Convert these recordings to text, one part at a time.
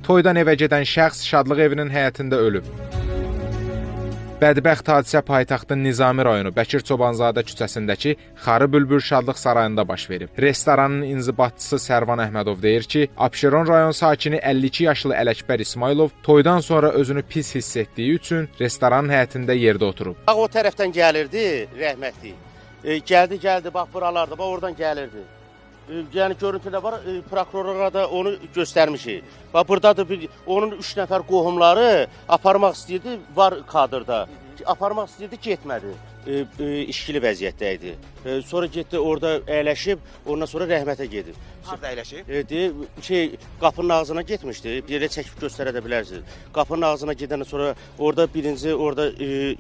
Toydan evə gedən şəxs Şadlıq evinin həyətində ölüb. Bədbəxt hadisə paytaxtın Nizami rayonu Bəkir Çobanzadə küçəsindəki Xarı Bülbül Şadlıq sarayında baş verib. Restoranın inzibatçısı Sərvan Əhmədov deyir ki, Abşeron rayon sakini 52 yaşlı Ələkbər İsmailov toydan sonra özünü pis hiss etdiyi üçün restoranın həyətində yerdə oturub. O tərəfdən gəlirdi rəhmətli. Gəldi, bax buralarda, bax oradan gəlirdi. Yəni görüntüdə var, prokurorluğa da onu göstərmişik. Bax buradadır onun 3 nəfər qohumları aparmaq istəyirdi, var kadrda. Aparmaq istəyirdi, getmədi. İşkili vəziyyətdə idi. Sonra getdi orada əyləşib, ondan sonra rəhmətə gedib. Harada əyləşib? Qapının ağzına getmişdi. Bir yerə çəkib göstərə də bilərsiniz. Qapının ağzına gedəndən sonra orada birinci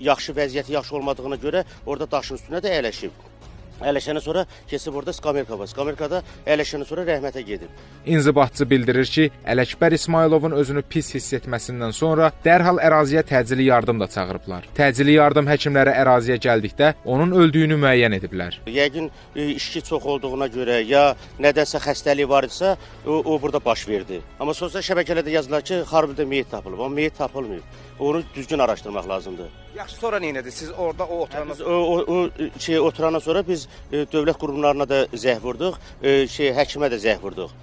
yaxşı vəziyyəti yaxşı olmadığına görə orada daşın üstünə də əyləşib. Əyləşəndən sonra keçib orada skamerka var. Skamerkada əyləşəndən sonra rəhmətə gedib. İnzibatçı bildirir ki, Ələkbər İsmailovun özünü pis hiss etməsindən sonra dərhal əraziyə təcili yardım da çağırıblar. Təcili yardım həkimləri əraziyə gəldikdə onun öldüyünü müəyyən ediblər. Yəqin işki çox olduğuna görə ya nədənsə xəstəliyi var idisə, o burada baş verdi. Amma sosial şəbəkələrdə yazılar ki, Xarbidə meyit tapılıb. Amma meyit tapılmayıb. Onu düzgün araşdırmaq lazımdır. Yaxşı, sonra nə etdiniz? Siz orada oturandan sonra biz dövlət qurumlarına da zəng vurduq, həkimə də zəng vurduq.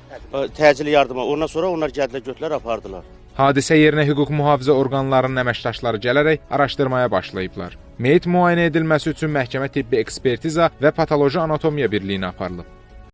Təcili yardıma. Ondan sonra onlar gəldilər, götürlər, apardılar. Hadisə yerinə hüquq mühafizə orqanlarının əməkdaşları gələrək araşdırmaya başlayıblar. Meyit müayinə edilməsi üçün məhkəmə tibbi ekspertiza və patoloji anatomiya birliyinə aparılıb.